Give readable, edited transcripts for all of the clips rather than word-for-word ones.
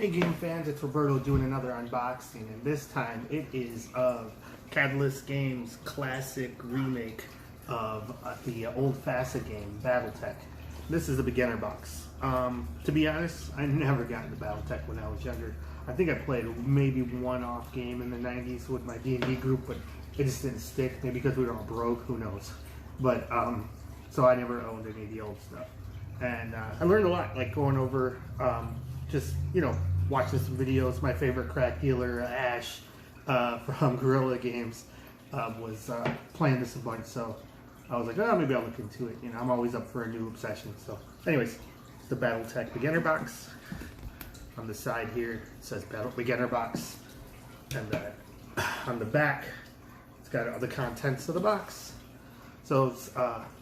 Hey game fans, it's Roberto doing another unboxing, and this time it is of Catalyst Games' classic remake of the old FASA game, Battletech. This is the beginner box. To be honest, I never got into Battletech when I was younger. I think I played maybe one off game in the 90s with my D&D group, but it just didn't stick. Maybe because we were all broke, who knows. But, so I never owned any of the old stuff. And I learned a lot, like going over, just, you know, watching some videos. My favorite crack dealer, Ash, from Guerrilla Games, was playing this a bunch, so I was like, oh, maybe I'll look into it. You know, I'm always up for a new obsession. So anyways, it's the Battletech Beginner Box. On the side here, it says Battle Beginner Box. And on the back, it's got all the contents of the box. So it's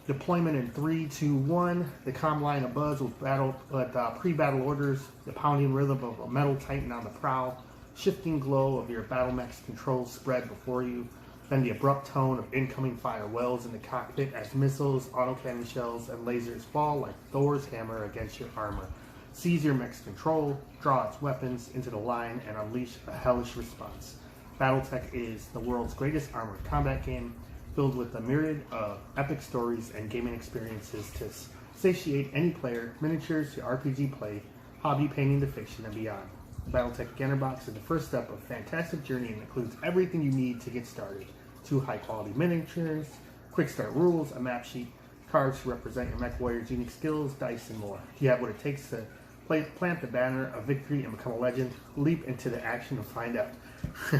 deployment in 3, 2, 1. The calm line of buzz with pre-battle orders, the pounding rhythm of a metal titan on the prow, shifting glow of your battle mech's controls spread before you, then the abrupt tone of incoming fire wells in the cockpit as missiles, autocannon shells, and lasers fall like Thor's hammer against your armor. Seize your mech's control, draw its weapons into the line, and unleash a hellish response. Battletech is the world's greatest armored combat game, filled with a myriad of epic stories and gaming experiences to satiate any player, miniatures to RPG play, hobby painting to fiction, and beyond. The Battletech Beginner Box is the first step of a fantastic journey and includes everything you need to get started. 2 high-quality miniatures, quick start rules, a map sheet, cards to represent your mech warrior's unique skills, dice, and more. You have what it takes to plant the banner of victory and become a legend. Leap into the action and find out.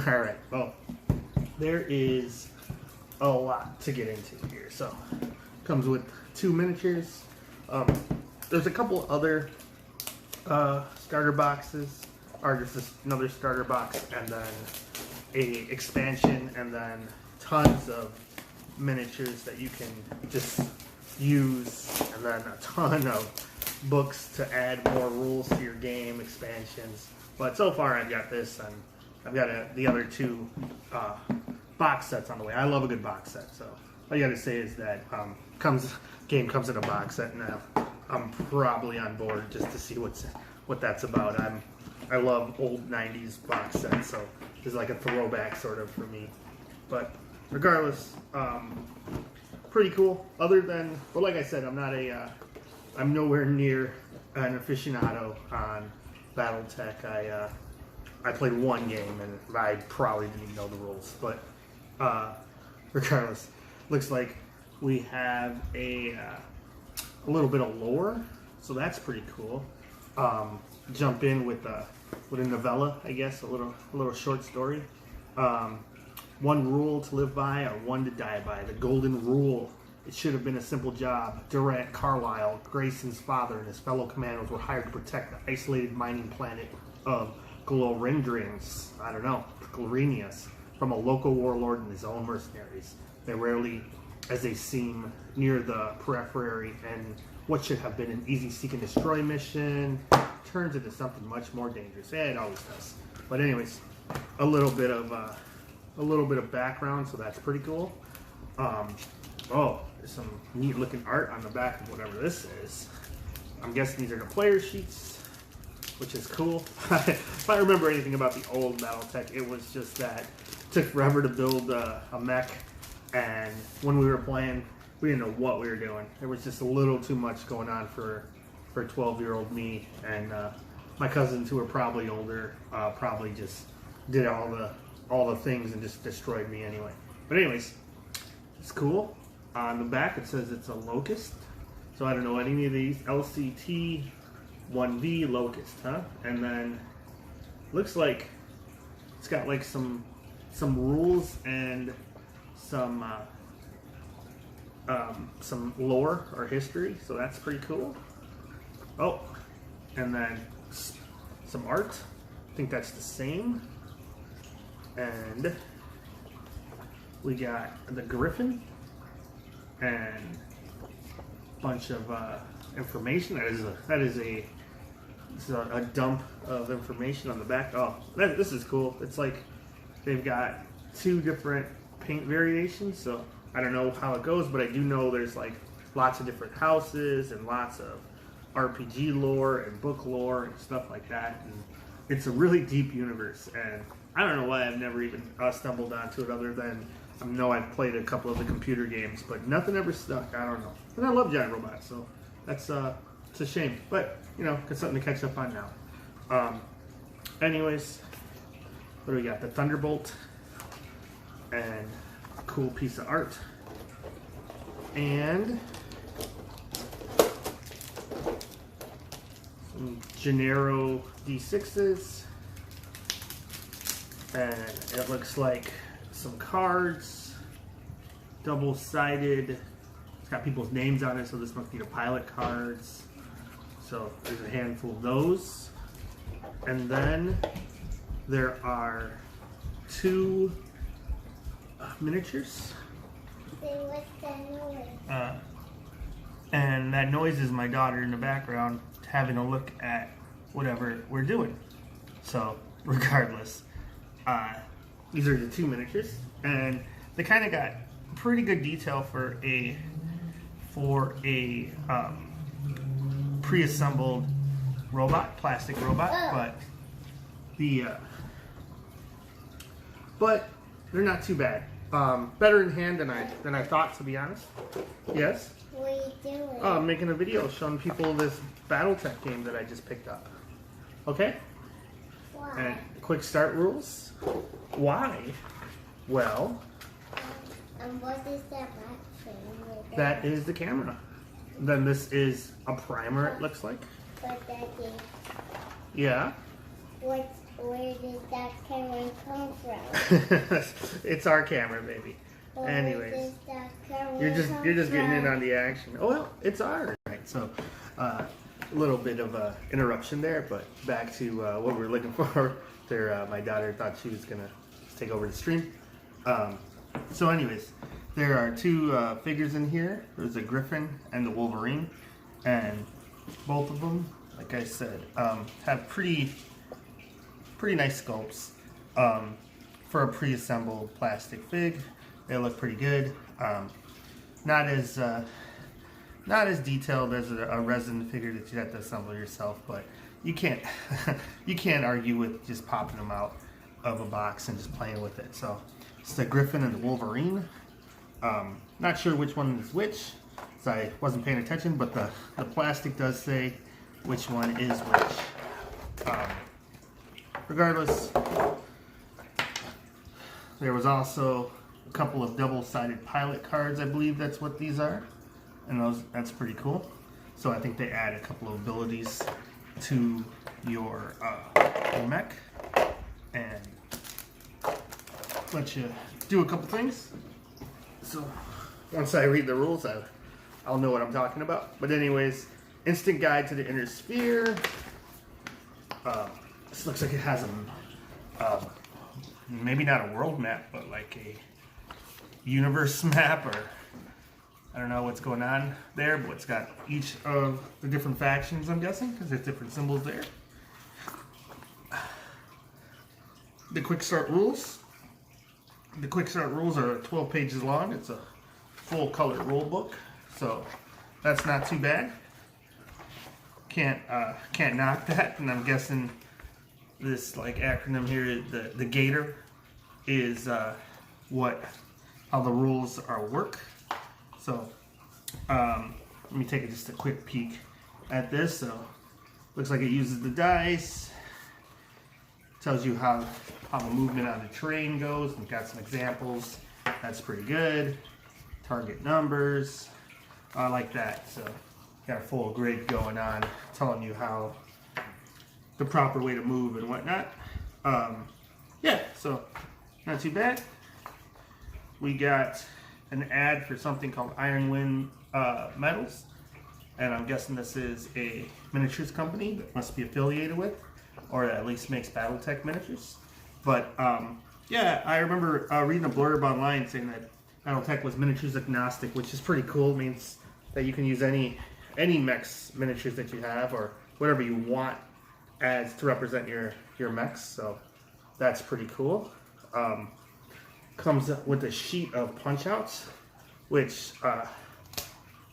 Alright, well, there is a lot to get into here. So, comes with 2 miniatures. There's a couple other starter boxes, or just another starter box, and then a expansion, and then tons of miniatures that you can just use, and then a ton of books to add more rules to your game, expansions. But so far I've got this, and I've got the other 2 box sets on the way. I love a good box set, so all you gotta say is that game comes in a box set, and I'm probably on board just to see what that's about. I love old 90s box sets, so it's like a throwback sort of for me. But regardless, pretty cool. Other than, well, like I said, I'm nowhere near an aficionado on Battletech. I played one game and I probably didn't even know the rules, but regardless, looks like we have a little bit of lore, so that's pretty cool. Jump in with a novella, I guess, a little short story. 1 rule to live by, or 1 to die by. The golden rule. It should have been a simple job. Durant Carlisle, Grayson's father, and his fellow commandos were hired to protect the isolated mining planet of Glorindrians, Glorinius, from a local warlord and his own mercenaries. They rarely, as they seem, near the periphery, and what should have been an easy seek and destroy mission turns into something much more dangerous. Yeah, it always does. But anyways, a little bit of background, so that's pretty cool. Oh, there's some neat looking art on the back of whatever this is. I'm guessing these are the player sheets, which is cool. If I remember anything about the old Battletech, it was just that it took forever to build a mech, and when we were playing, we didn't know what we were doing. There was just a little too much going on for 12-year-old me, and my cousins, who were probably older, probably just did all the things and just destroyed me anyway. But anyways, it's cool. On the back it says it's a Locust, so I don't know any of these. LCT 1V Locust, huh? And then looks like it's got like some rules and some lore or history, so that's pretty cool. Oh, and then some art. I think that's the same. And we got the Griffin and a bunch of information. That is a dump of information on the back. Oh, this is cool. It's like they've got 2 different paint variations, so I don't know how it goes, but I do know there's like lots of different houses and lots of RPG lore and book lore and stuff like that. And it's a really deep universe, and I don't know why I've never even stumbled onto it other than I know I've played a couple of the computer games, but nothing ever stuck. I don't know. And I love giant robots, so that's it's a shame. But, you know, got something to catch up on now. Anyways, what do we got? The Thunderbolt and a cool piece of art. And some Gennaro D6s. And it looks like some cards, double-sided. It's got people's names on it, so this must be the pilot cards. So there's a handful of those. And then there are 2 miniatures. What's that noise? And that noise is my daughter in the background having a look at whatever we're doing. So regardless, these are the 2 miniatures, and they kind of got pretty good detail for a pre-assembled robot, plastic robot, but they're not too bad. Better in hand than I thought, to be honest. Yes. What are you doing? I'm making a video showing people this Battletech game that I just picked up. Okay. Why? And quick start rules. Why? Well, And what is that thing? that is the camera. Then this is a primer, it looks like. But that is, Yeah. where did that camera come from? It's our camera, baby. Where Anyways, did that camera you're just getting in from? on the action. Oh well, it's ours. Right. So, a little bit of a interruption there, but back to what we were looking for. There, my daughter thought she was gonna take over the stream. So, anyways, there are 2 figures in here. There's a Griffin and the Wolverine, and both of them, like I said, have pretty nice sculpts for a pre-assembled plastic fig. They look pretty good. Not as detailed as a resin figure that you have to assemble yourself, but you can't you can't argue with just popping them out of a box and just playing with it. So it's the Griffin and the Wolverine. Not sure which one is which, so I wasn't paying attention, but the plastic does say which one is which. Regardless, there was also a couple of double-sided pilot cards. I believe that's what these are, and that's pretty cool. So I think they add a couple of abilities to your mech and let you do a couple things. So once I read the rules, I'll know what I'm talking about. But anyways, instant guide to the inner sphere. This looks like it has a maybe not a world map, but like a universe map, or I don't know what's going on there, but it's got each of the different factions, I'm guessing, because there's different symbols there. The quick start rules. The quick start rules are 12 pages long. It's a full color rule book, so that's not too bad. Can't knock that, and I'm guessing this like acronym here, the Gator, is how the rules work. So let me take just a quick peek at this. So looks like it uses the dice, tells you how the movement on the terrain goes, and got some examples. That's pretty good. Target numbers, I like that. So got a full grid going on, telling you how the proper way to move and whatnot. Yeah, so not too bad. We got an ad for something called Iron Wind Metals, and I'm guessing this is a miniatures company that must be affiliated with, or at least makes Battletech miniatures. But yeah, I remember reading a blurb online saying that Battletech was miniatures agnostic, which is pretty cool. It means that you can use any mechs miniatures that you have, or whatever you want as to represent your mechs. So that's pretty cool. Comes with a sheet of punch outs, which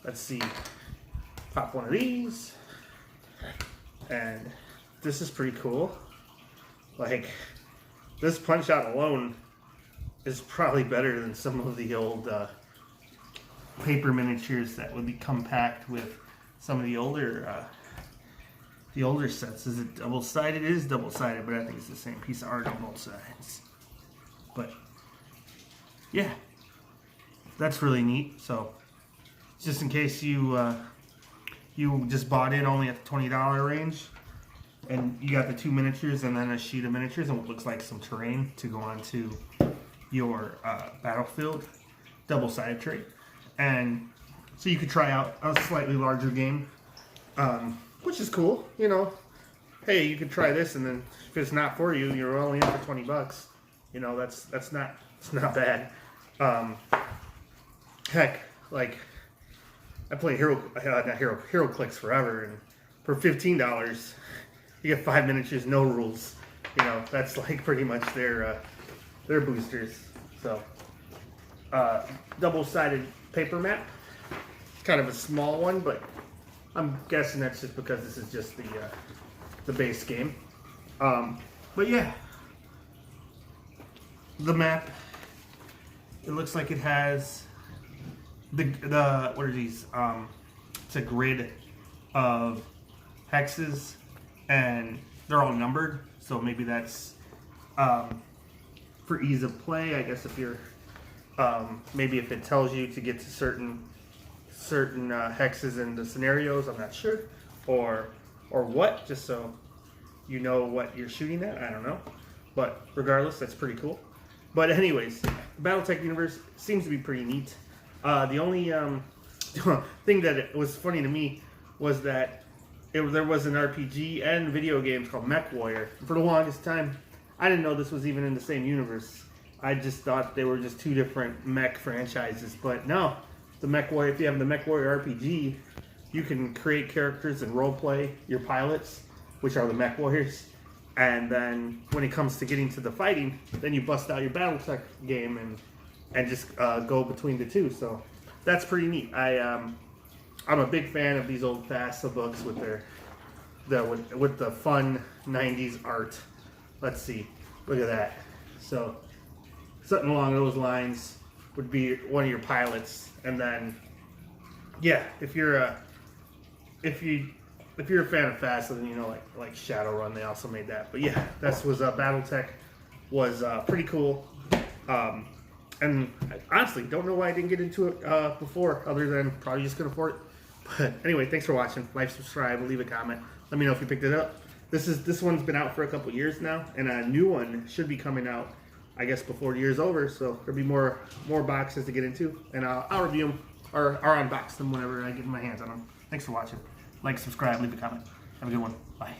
let's see, pop one of these, and this is pretty cool. Like, this punch out alone is probably better than some of the old paper miniatures that would be compact with some of the older sets. Is it double-sided? It is double-sided, but I think it's the same piece of art on both sides. But yeah, that's really neat. So just in case you just bought in only at the $20 range, and you got the 2 miniatures and then a sheet of miniatures and what looks like some terrain to go onto your battlefield, double-sided tray. And so you could try out a slightly larger game, which is cool. You know, hey, you could try this, and then if it's not for you, you're only in for 20 bucks. You know, it's not bad. Heck, like, I play HeroClix forever, and for $15, you get 5 miniatures, no rules. You know, that's like pretty much their boosters. So, double-sided paper map, kind of a small one, but I'm guessing that's just because this is just the base game. But yeah, the map. It looks like it has the what are these? It's a grid of hexes, and they're all numbered. So maybe that's for ease of play. I guess if you're maybe if it tells you to get to certain hexes in the scenarios, I'm not sure, or what, just so you know what you're shooting at. I don't know, but regardless, that's pretty cool. But anyways, Battletech universe seems to be pretty neat. The only thing that was funny to me was that there was an RPG and video games called Mech Warrior. For the longest time, I didn't know this was even in the same universe. I just thought they were just two different mech franchises. But no, the Mech Warrior. If you have the Mech Warrior RPG, you can create characters and roleplay your pilots, which are the Mech Warriors. And then when it comes to getting to the fighting, then you bust out your Battletech game and just go between the two. So that's pretty neat. I'm a big fan of these old FASA books with with the fun 90s art. Let's see, look at that. So something along those lines would be one of your pilots, and then yeah, if you're a fan of FASA, then you know like Shadowrun, they also made that. But yeah, this was Battletech was pretty cool. And I honestly don't know why I didn't get into it before, other than probably just couldn't afford it. But anyway, thanks for watching. Like, subscribe, leave a comment. Let me know if you picked it up. This one's been out for a couple years now, and a new one should be coming out, I guess, before the year's over. So there'll be more boxes to get into, and I'll review them or unbox them whenever I get my hands on them. Thanks for watching. Like, subscribe, leave a comment. Have a good one. Bye.